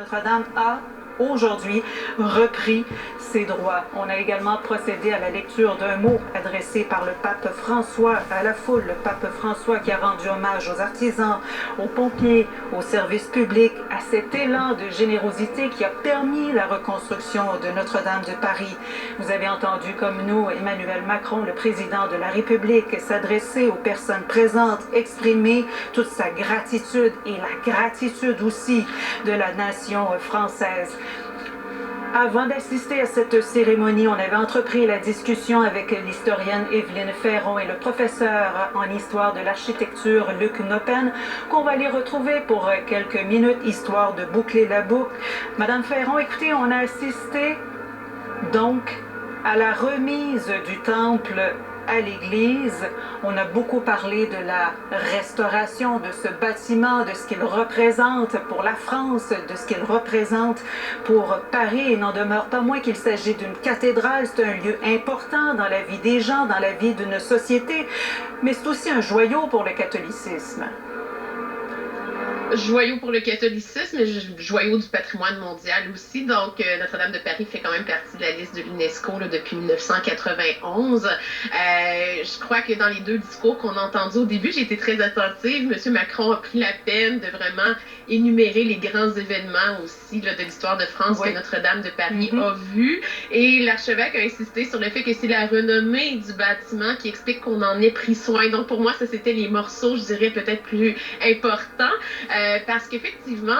Notre-Dame a aujourd'hui repris ses droits. On a également procédé à la lecture d'un mot adressé par le pape François à la foule. Le pape François qui a rendu hommage aux artisans, aux pompiers, aux services publics, à cet élan de générosité qui a permis la reconstruction de Notre-Dame de Paris. Vous avez entendu comme nous Emmanuel Macron, le président de la République, s'adresser aux personnes présentes, exprimer toute sa gratitude et la gratitude aussi de la nation française. Avant d'assister à cette cérémonie, on avait entrepris la discussion avec l'historienne Evelyne Ferron et le professeur en histoire de l'architecture Luc Noppen, qu'on va les retrouver pour quelques minutes, histoire de boucler la boucle. Madame Ferron, écoutez, on a assisté donc à la remise du temple à l'Église. On a beaucoup parlé de la restauration de ce bâtiment, de ce qu'il représente pour la France, de ce qu'il représente pour Paris. Il n'en demeure pas moins qu'il s'agit d'une cathédrale. C'est un lieu important dans la vie des gens, dans la vie d'une société, mais c'est aussi un joyau pour le catholicisme. Joyau pour le catholicisme, mais joyau du patrimoine mondial aussi. Donc, Notre-Dame de Paris fait quand même partie de la liste de l'UNESCO depuis 1991. Je crois que dans les deux discours qu'on a entendus au début, j'ai été très attentive. M. Macron a pris la peine de vraiment énumérer les grands événements aussi de l'histoire de France que Notre-Dame de Paris a vu. Et l'archevêque a insisté sur le fait que c'est la renommée du bâtiment qui explique qu'on en ait pris soin. Donc, pour moi, ça, c'était les morceaux, je dirais, peut-être plus importants. Parce qu'effectivement,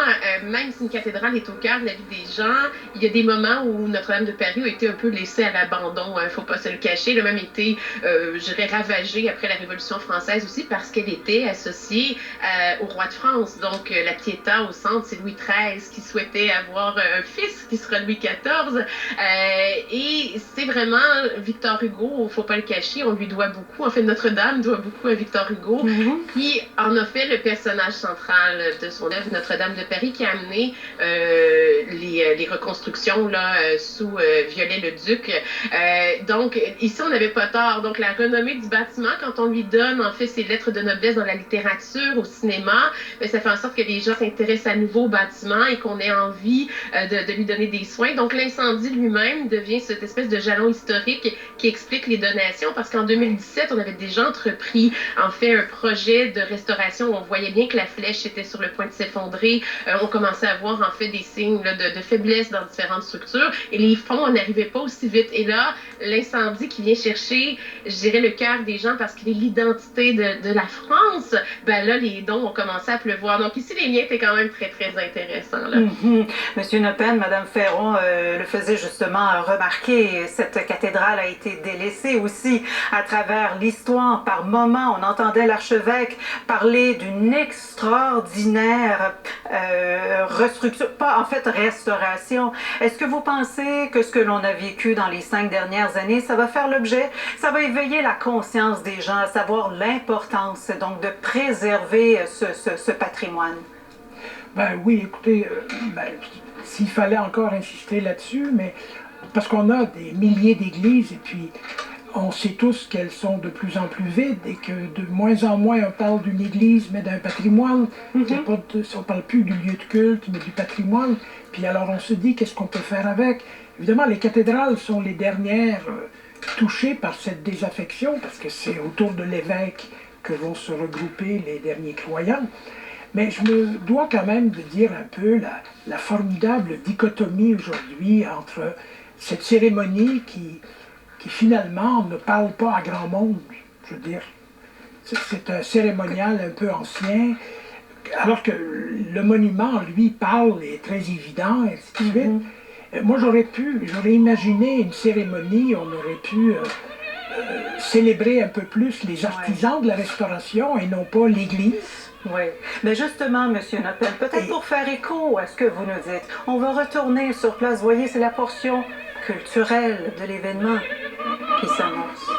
même si une cathédrale est au cœur de la vie des gens, il y a des moments où Notre-Dame de Paris a été un peu laissée à l'abandon, il ne faut pas se le cacher. Elle a même été, je dirais, ravagée après la Révolution française aussi parce qu'elle était associée au roi de France. Donc, la Pietà au centre, c'est Louis XIII qui souhaitait avoir un fils qui sera Louis XIV. Et c'est vraiment Victor Hugo, il ne faut pas le cacher, on lui doit beaucoup. En fait, Notre-Dame doit beaucoup à Victor Hugo, qui en a fait le personnage central de son œuvre Notre-Dame de Paris, qui a amené les reconstructions là, sous Viollet-le-Duc. Donc, ici, on n'avait pas tort. Donc, la renommée du bâtiment, quand on lui donne, en fait, ses lettres de noblesse dans la littérature, au cinéma, bien, ça fait en sorte que les gens s'intéressent à nouveau au bâtiment et qu'on ait envie de lui donner des soins. Donc, l'incendie lui-même devient cette espèce de jalon historique qui explique les donations, parce qu'en 2017, on avait déjà entrepris, en fait, un projet de restauration où on voyait bien que la flèche était sur le point de s'effondrer. On commençait à voir en fait des signes là, de faiblesse dans différentes structures et les fonds n'arrivaient pas aussi vite. Et là, l'incendie qui vient chercher, je dirais, le cœur des gens parce qu'il est l'identité de la France, ben là, les dons ont commencé à pleuvoir. Donc ici, les liens étaient quand même très, très intéressants. Là. Monsieur Noppen, Madame Ferron le faisait justement remarquer, cette cathédrale a été délaissée aussi à travers l'histoire. Par moments, on entendait l'archevêque parler d'une extraordinaire restauration. Est-ce que vous pensez que ce que l'on a vécu dans les 5 dernières années, ça va faire l'objet, ça va éveiller la conscience des gens, à savoir l'importance donc de préserver ce patrimoine? Ben oui, écoutez, s'il fallait encore insister là-dessus, mais parce qu'on a des milliers d'églises et puis on sait tous qu'elles sont de plus en plus vides et que de moins en moins on parle d'une église mais d'un patrimoine. On ne parle plus du lieu de culte mais du patrimoine. Puis alors on se dit qu'est-ce qu'on peut faire avec. Évidemment, les cathédrales sont les dernières touchées par cette désaffection parce que c'est autour de l'évêque que vont se regrouper les derniers croyants. Mais je me dois quand même de dire un peu la formidable dichotomie aujourd'hui entre cette cérémonie qui finalement ne parle pas à grand monde. Je veux dire, c'est un cérémonial un peu ancien, alors que le monument, lui, parle, est très évident, et ainsi de suite. Moi, j'aurais imaginé une cérémonie, on aurait pu célébrer un peu plus les artisans de la restauration et non pas l'Église. Oui, mais justement, Monsieur Noppen, peut-être pour faire écho à ce que vous nous dites, on va retourner sur place. Vous voyez, c'est la portion culturelle de l'événement qui s'annonce.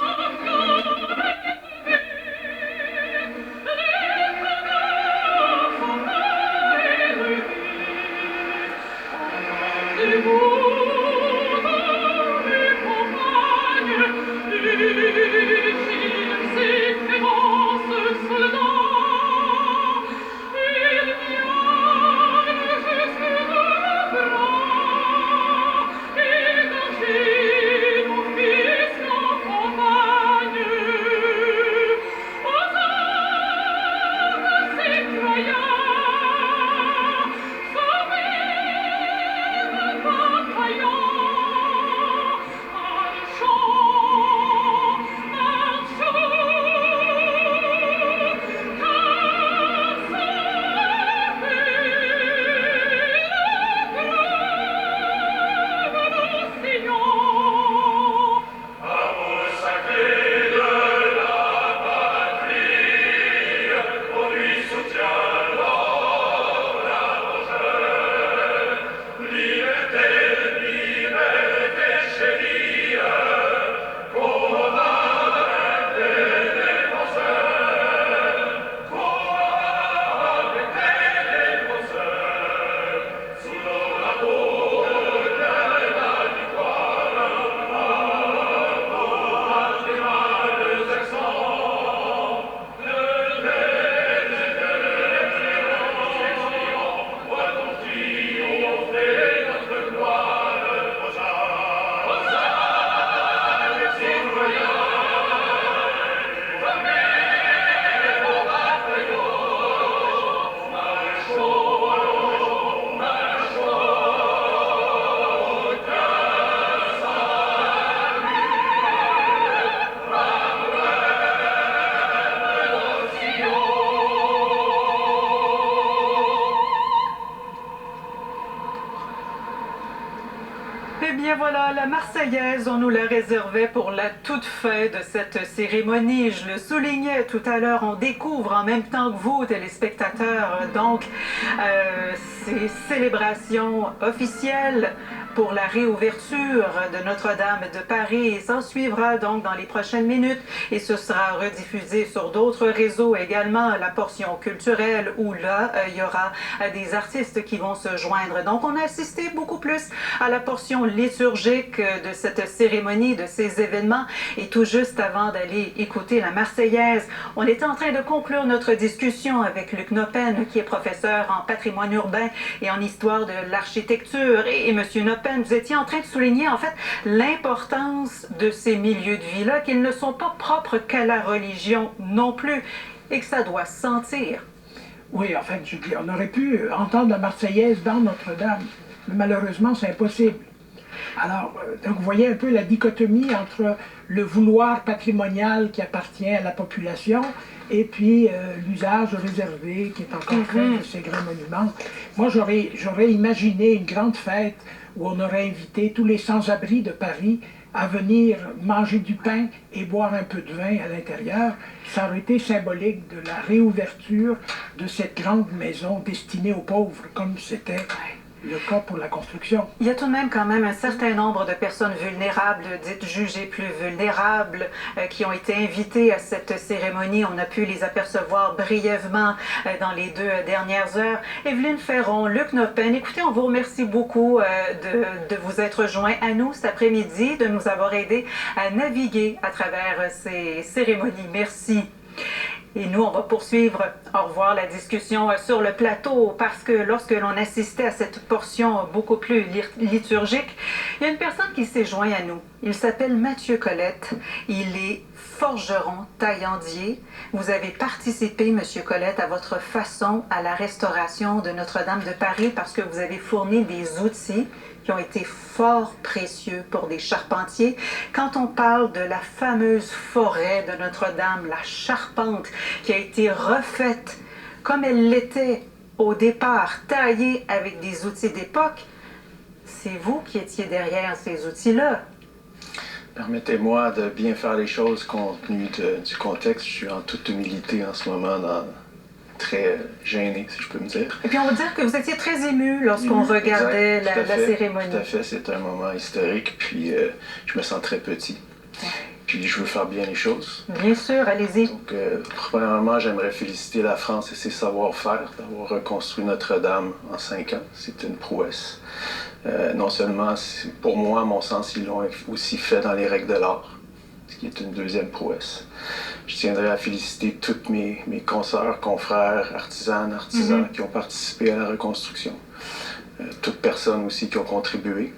Eh bien voilà, la Marseillaise, on nous la réservait pour la toute fin de cette cérémonie. Je le soulignais tout à l'heure, on découvre en même temps que vous, téléspectateurs, donc ces célébrations officielles pour la réouverture de Notre-Dame de Paris. S'en suivra donc dans les prochaines minutes et ce sera rediffusé sur d'autres réseaux également, la portion culturelle où là, il y aura des artistes qui vont se joindre. Donc, on a assisté beaucoup plus à la portion liturgique de cette cérémonie, de ces événements. Et tout juste avant d'aller écouter la Marseillaise, on était en train de conclure notre discussion avec Luc Noppen, qui est professeur en patrimoine urbain et en histoire de l'architecture. Et Monsieur Noppen, vous étiez en train de souligner en fait l'importance de ces milieux de vie-là, qu'ils ne sont pas propres qu'à la religion non plus et que ça doit se sentir. Oui, en fait, je dis, on aurait pu entendre la Marseillaise dans Notre-Dame, mais malheureusement, c'est impossible. Alors, donc vous voyez un peu la dichotomie entre le vouloir patrimonial qui appartient à la population et puis l'usage réservé qui est encore fait de ces grands monuments. Moi, j'aurais imaginé une grande fête où on aurait invité tous les sans-abri de Paris à venir manger du pain et boire un peu de vin à l'intérieur. Ça aurait été symbolique de la réouverture de cette grande maison destinée aux pauvres, comme c'était le cas pour la construction. Il y a tout de même quand même un certain nombre de personnes vulnérables, dites jugées plus vulnérables, qui ont été invitées à cette cérémonie. On a pu les apercevoir brièvement dans les 2 dernières heures. Evelyne Ferron, Luc Noppen, écoutez, on vous remercie beaucoup de vous être joints à nous cet après-midi, de nous avoir aidés à naviguer à travers ces cérémonies. Merci. Et nous, on va poursuivre, au revoir, la discussion sur le plateau, parce que lorsque l'on assistait à cette portion beaucoup plus liturgique, il y a une personne qui s'est joint à nous. Il s'appelle Mathieu Colette. Il est forgeron taillandier. Vous avez participé, Monsieur Colette, à votre façon à la restauration de Notre-Dame de Paris parce que vous avez fourni des outils qui ont été fort précieux pour des charpentiers. Quand on parle de la fameuse forêt de Notre-Dame, la charpente qui a été refaite comme elle l'était au départ, taillée avec des outils d'époque, c'est vous qui étiez derrière ces outils-là. Permettez-moi de bien faire les choses compte tenu du contexte. Je suis en toute humilité en ce moment, très gêné, si je peux me dire. Et puis on va dire que vous étiez très ému lorsqu'on regardait la cérémonie. Tout à fait, c'est un moment historique, puis je me sens très petit. Puis je veux faire bien les choses. Bien sûr, allez-y. Donc, premièrement, j'aimerais féliciter la France et ses savoir-faire d'avoir reconstruit Notre-Dame en 5 ans. C'est une prouesse. Non seulement, pour moi, à mon sens, ils l'ont aussi fait dans les règles de l'art, ce qui est une deuxième prouesse. Je tiendrai à féliciter toutes mes consoeurs, confrères, artisans qui ont participé à la reconstruction. Toutes personnes aussi qui ont contribué.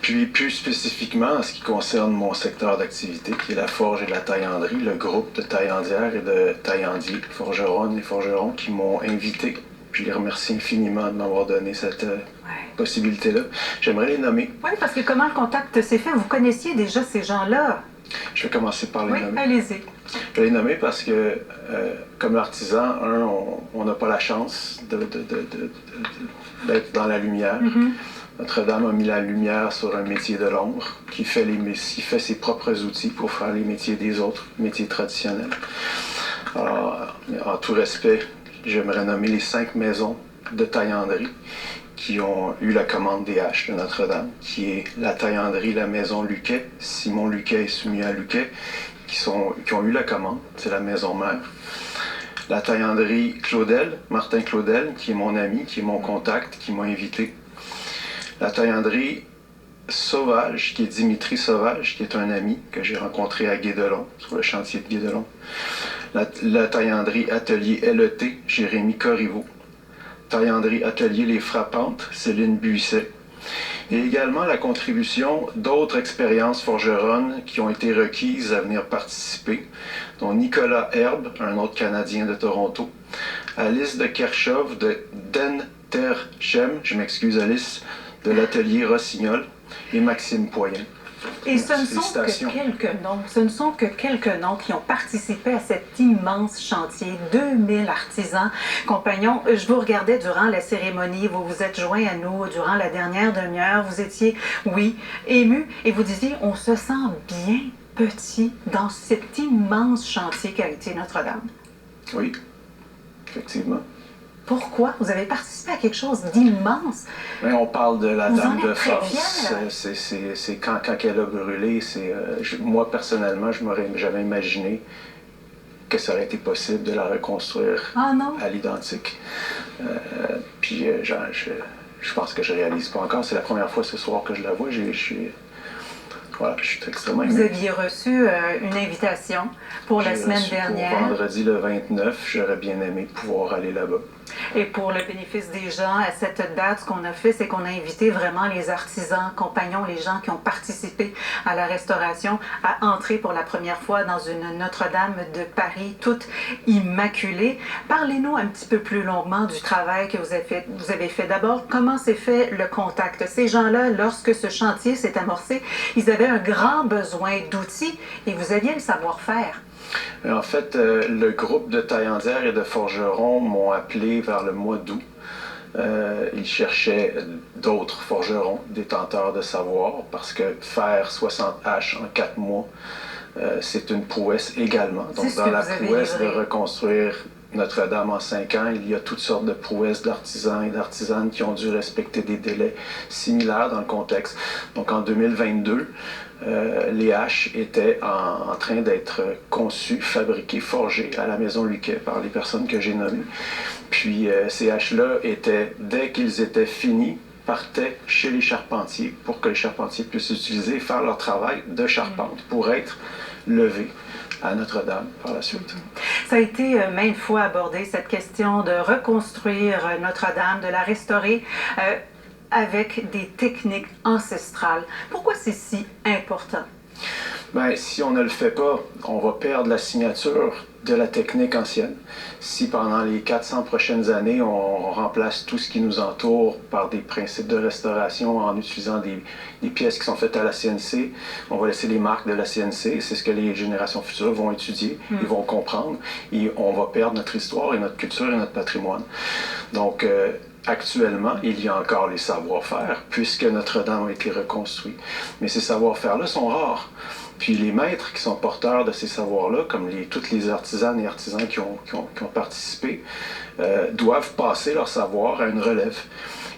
Puis plus spécifiquement, en ce qui concerne mon secteur d'activité, qui est la forge et la taillanderie, le groupe de taillandières et de taillandiers, forgeronnes et forgerons qui m'ont invité. Je les remercie infiniment de m'avoir donné cette possibilité-là. J'aimerais les nommer. Oui, parce que comment le contact s'est fait? Vous connaissiez déjà ces gens-là? Je vais commencer par les nommer. Oui, allez-y. Je vais les nommer parce que, comme artisan, on n'a pas la chance d'être dans la lumière. Notre-Dame a mis la lumière sur un métier de l'ombre qui fait ses propres outils pour faire les métiers des autres, métiers traditionnels. Alors, en tout respect, j'aimerais nommer les 5 maisons de taillanderie qui ont eu la commande des haches de Notre-Dame, qui est la taillanderie, la maison Luquet, Simon Luquet et Soumis à Luquet, qui ont eu la commande, c'est la maison mère. La taillanderie Claudel, Martin Claudel, qui est mon ami, qui est mon contact, qui m'a invité. La taillanderie Sauvage, qui est Dimitri Sauvage, qui est un ami que j'ai rencontré à Guédelon, sur le chantier de Guédelon. La taillanderie Atelier LET, Jérémy Corriveau. Taillanderie Atelier Les Frappantes, Céline Buisset. Et également la contribution d'autres expériences forgeronnes qui ont été requises à venir participer, dont Nicolas Herbe, un autre Canadien de Toronto, Alice de Kerchove de Denterchem, je m'excuse Alice, de l'atelier Rossignol, et Maxime Poyen. Et ce ne sont Félicitations. que quelques noms, ce ne sont que quelques noms qui ont participé à cet immense chantier. 2000 artisans, compagnons. Je vous regardais durant la cérémonie, vous vous êtes joints à nous durant la dernière demi-heure. Vous étiez, oui, émus et vous disiez, on se sent bien petit dans cet immense chantier qu'a été Notre-Dame. Oui, effectivement. Pourquoi? Vous avez participé à quelque chose d'immense. Mais on parle de la Vous en Dame êtes de très France. fiers. C'est quand elle a brûlé, moi personnellement, j'avais imaginé que ça aurait été possible de la reconstruire Ah non? à l'identique. Puis je pense que je réalise pas encore. C'est la première fois ce soir que je la vois. Voilà, je suis extrêmement Vous ému. aviez reçu une invitation pour la J'ai semaine reçu dernière. Pour vendredi le 29, j'aurais bien aimé pouvoir aller là-bas. Et pour le bénéfice des gens, à cette date, ce qu'on a fait, c'est qu'on a invité vraiment les artisans, compagnons, les gens qui ont participé à la restauration, à entrer pour la première fois dans une Notre-Dame de Paris, toute immaculée. Parlez-nous un petit peu plus longuement du travail que vous avez fait. D'abord, comment s'est fait le contact? Ces gens-là, lorsque ce chantier s'est amorcé, ils avaient un grand besoin d'outils et vous aviez le savoir-faire. En fait, le groupe de taillandières et de forgerons m'ont appelé vers le mois d'août. Ils cherchaient d'autres forgerons, détenteurs de savoir, parce que faire 60 haches en 4 mois, c'est une prouesse également. Donc, dans la prouesse de reconstruire Notre-Dame en 5 ans, il y a toutes sortes de prouesses d'artisans et d'artisanes qui ont dû respecter des délais similaires dans le contexte. Donc, en 2022, les haches étaient en train d'être conçues, fabriquées, forgées à la Maison Luquet par les personnes que j'ai nommées. Puis ces haches-là dès qu'ils étaient finis, partaient chez les charpentiers pour que les charpentiers puissent utiliser et faire leur travail de charpente pour être levés à Notre-Dame par la suite. Ça a été maintes fois abordé, cette question de reconstruire Notre-Dame, de la restaurer avec des techniques ancestrales. Pourquoi c'est si important? Bien, si on ne le fait pas, on va perdre la signature de la technique ancienne. Si pendant les 400 prochaines années, on remplace tout ce qui nous entoure par des principes de restauration en utilisant des pièces qui sont faites à la CNC, on va laisser les marques de la CNC. C'est ce que les générations futures vont étudier, ils vont comprendre, et on va perdre notre histoire et notre culture et notre patrimoine. Donc, actuellement, il y a encore les savoir-faire, puisque Notre-Dame a été reconstruite. Mais ces savoir-faire-là sont rares. Puis les maîtres qui sont porteurs de ces savoirs-là, comme toutes les artisanes et artisans qui ont participé, doivent passer leur savoir à une relève.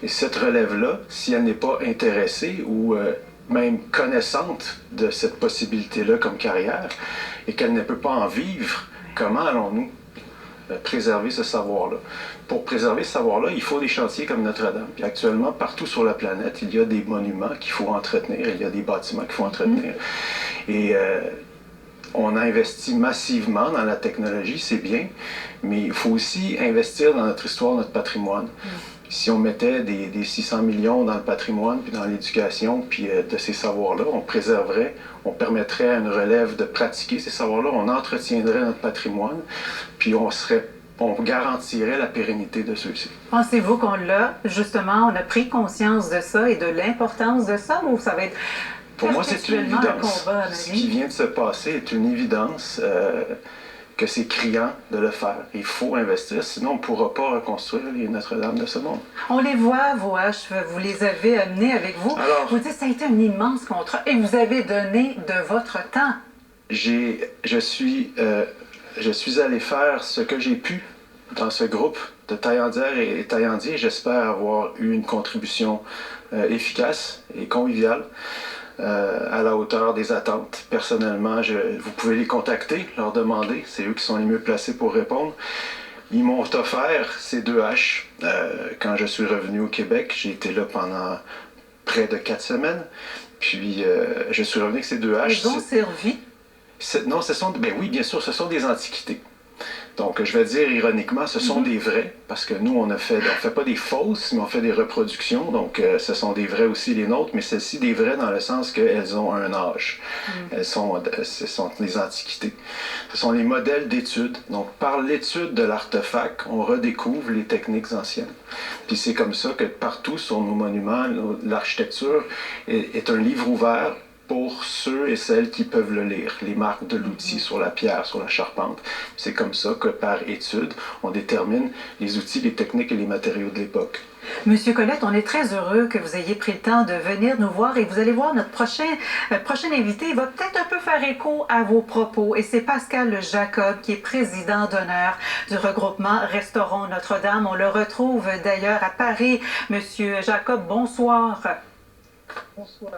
Et cette relève-là, si elle n'est pas intéressée ou même connaissante de cette possibilité-là comme carrière, et qu'elle ne peut pas en vivre, comment allons-nous préserver ce savoir-là? Pour préserver ce savoir-là, il faut des chantiers comme Notre-Dame. Puis actuellement, partout sur la planète, il y a des monuments qu'il faut entretenir, il y a des bâtiments qu'il faut entretenir. Et on a investi massivement dans la technologie, c'est bien, mais il faut aussi investir dans notre histoire, notre patrimoine. Si on mettait des 600 millions dans le patrimoine, puis dans l'éducation, puis de ces savoirs-là, on préserverait, on permettrait à une relève de pratiquer ces savoirs-là, on entretiendrait notre patrimoine, puis on garantirait la pérennité de ceux-ci. Pensez-vous qu'on on a pris conscience de ça et de l'importance de ça, ou ça va être pour moi, c'est une évidence. Ce qui vient de se passer est une évidence que c'est criant de le faire. Il faut investir, sinon on ne pourra pas reconstruire les Notre-Dame de ce monde. On les voit, vos haches, vous les avez amenées avec vous. Alors, vous dites que ça a été un immense contrat et vous avez donné de votre temps. Je suis allé faire ce que j'ai pu dans ce groupe de taillandières et taillandiers. J'espère avoir eu une contribution efficace et conviviale. À la hauteur des attentes. Personnellement, vous pouvez les contacter, leur demander, c'est eux qui sont les mieux placés pour répondre. Ils m'ont offert ces 2 haches quand je suis revenu au Québec. J'ai été là pendant près de 4 semaines. Puis je suis revenu avec ces 2 haches. Ils ont servi? Non, oui, bien sûr, ce sont des antiquités. Donc, je vais dire ironiquement, ce sont des vrais, parce que nous, on fait pas des fausses, mais on fait des reproductions. Donc, ce sont des vrais aussi, les nôtres, mais celles-ci des vrais dans le sens qu'elles ont un âge. Ce sont les antiquités. Ce sont les modèles d'études. Donc, par l'étude de l'artefact, on redécouvre les techniques anciennes. Puis c'est comme ça que partout sur nos monuments, l'architecture est un livre ouvert pour ceux et celles qui peuvent le lire, les marques de l'outil sur la pierre, sur la charpente. C'est comme ça que par étude, on détermine les outils, les techniques et les matériaux de l'époque. Monsieur Colette, on est très heureux que vous ayez pris le temps de venir nous voir et vous allez voir notre prochain invité. Il va peut-être un peu faire écho à vos propos et c'est Pascal Jacob qui est président d'honneur du regroupement Restaurons Notre-Dame. On le retrouve d'ailleurs à Paris. Monsieur Jacob, bonsoir. Bonsoir.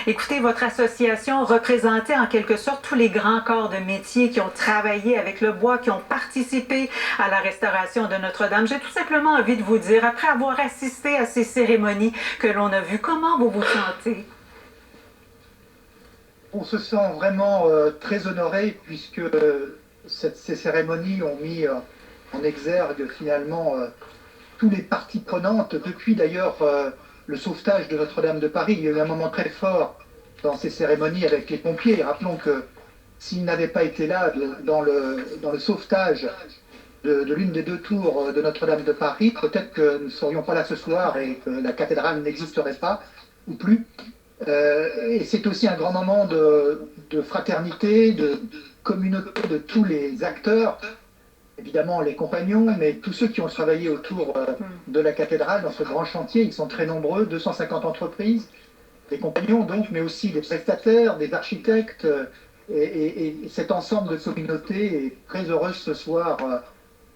Écoutez, votre association représentait en quelque sorte tous les grands corps de métier qui ont travaillé avec le bois, qui ont participé à la restauration de Notre-Dame. J'ai tout simplement envie de vous dire, après avoir assisté à ces cérémonies que l'on a vues, comment vous vous sentez? On se sent vraiment très honoré puisque ces cérémonies ont mis en exergue finalement toutes les parties prenantes depuis d'ailleurs le sauvetage de Notre-Dame de Paris. Il y a eu un moment très fort dans ces cérémonies avec les pompiers. Et rappelons que s'ils n'avaient pas été là dans le sauvetage de l'une des deux tours de Notre-Dame de Paris, peut-être que nous ne serions pas là ce soir et que la cathédrale n'existerait pas, ou plus. Et c'est aussi un grand moment de fraternité, de communauté de tous les acteurs, évidemment les compagnons, mais tous ceux qui ont travaillé autour de la cathédrale dans ce grand chantier. Ils sont très nombreux, 250 entreprises, des compagnons donc, mais aussi des prestataires, des architectes, et cet ensemble de communautés est très heureuse ce soir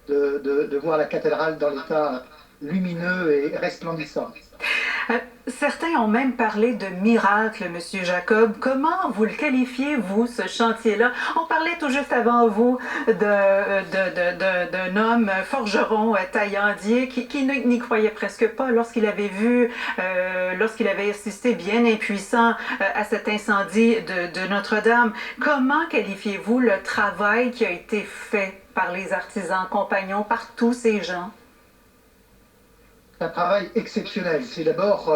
de voir la cathédrale dans l'état lumineux et resplendissant. Certains ont même parlé de miracle, Monsieur Jacob. Comment vous le qualifiez-vous, ce chantier-là? On parlait tout juste avant vous d'un homme forgeron taillandier qui n'y croyait presque pas lorsqu'il avait vu, lorsqu'il avait assisté bien impuissant à cet incendie de Notre-Dame. Comment qualifiez-vous le travail qui a été fait par les artisans compagnons, par tous ces gens? Un travail exceptionnel. C'est d'abord,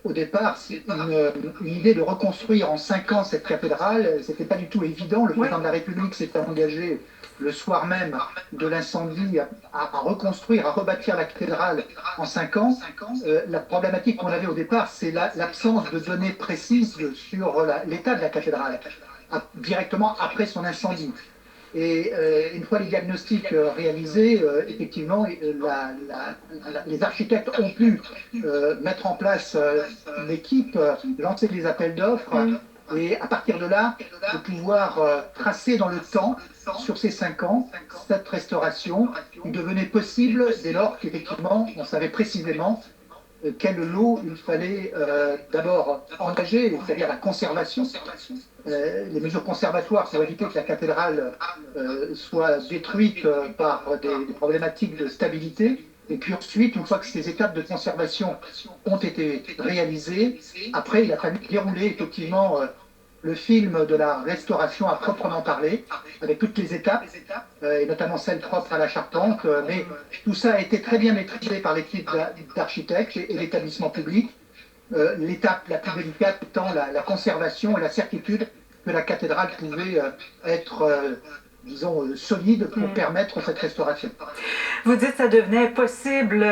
au départ, une idée de reconstruire en 5 ans cette cathédrale. C'était pas du tout évident. Le président de la République s'était engagé le soir même de l'incendie à reconstruire, à rebâtir la cathédrale en 5 ans. La problématique qu'on avait au départ, c'est l'absence de données précises sur l'état de la cathédrale, directement après son incendie. Et une fois les diagnostics réalisés, effectivement, les architectes ont pu mettre en place l'équipe, lancer des appels d'offres, et à partir de là, de pouvoir tracer dans le temps, sur ces 5 ans, cette restauration, il devenait possible dès lors qu'effectivement, on savait précisément quel lot il fallait d'abord engager, c'est-à-dire la conservation, les mesures conservatoires pour éviter que la cathédrale soit détruite par des problématiques de stabilité. Et puis ensuite, une fois que ces étapes de conservation ont été réalisées, après il a fallu dérouler effectivement le film de la restauration à proprement parler, avec toutes les étapes, et notamment celles propres à la charpente, mais tout ça a été très bien maîtrisé par l'équipe d'architectes et l'établissement public. L'étape la plus délicate étant la conservation et la certitude que la cathédrale pouvait être, disons, solide pour permettre cette restauration. Vous dites que ça devenait possible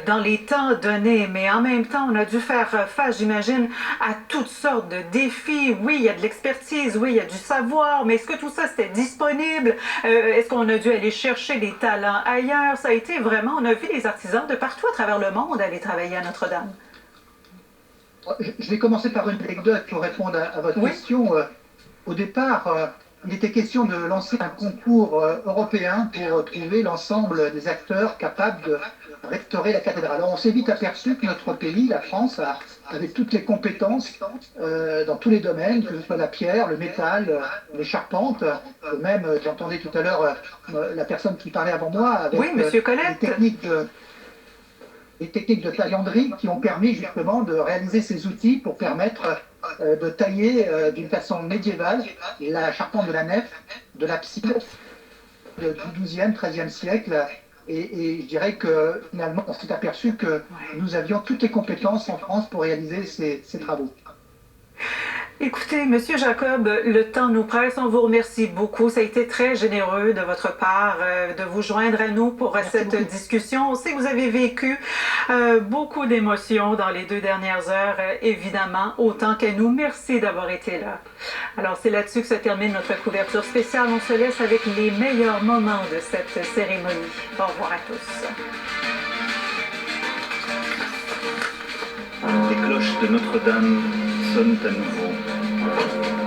dans les temps donnés, mais en même temps, on a dû faire face, j'imagine, à toutes sortes de défis. Oui, il y a de l'expertise, oui, il y a du savoir, mais est-ce que tout ça, c'était disponible? Est-ce qu'on a dû aller chercher des talents ailleurs? Ça a été vraiment, on a vu les artisans de partout à travers le monde aller travailler à Notre-Dame. Je vais commencer par une anecdote pour répondre à votre question. Au départ, il était question de lancer un concours européen pour trouver l'ensemble des acteurs capables de restaurer la cathédrale. Alors on s'est vite aperçu que notre pays, la France, avait toutes les compétences dans tous les domaines, que ce soit la pierre, le métal, les charpentes. Même, j'entendais tout à l'heure la personne qui parlait avant moi avec Monsieur Colette. les techniques de taillanderie qui ont permis justement de réaliser ces outils pour permettre de tailler d'une façon médiévale la charpente de la nef, de l'abside du XIIe, XIIIe siècle. Et je dirais que finalement, on s'est aperçu que nous avions toutes les compétences en France pour réaliser ces travaux. Écoutez, Monsieur Jacob, le temps nous presse. On vous remercie beaucoup. Ça a été très généreux de votre part de vous joindre à nous pour cette discussion. On sait que vous avez vécu beaucoup d'émotions dans les 2 dernières heures, évidemment, autant que nous. Merci d'avoir été là. Alors, c'est là-dessus que se termine notre couverture spéciale. On se laisse avec les meilleurs moments de cette cérémonie. Au revoir à tous. Les cloches de Notre-Dame sonnent à nouveau.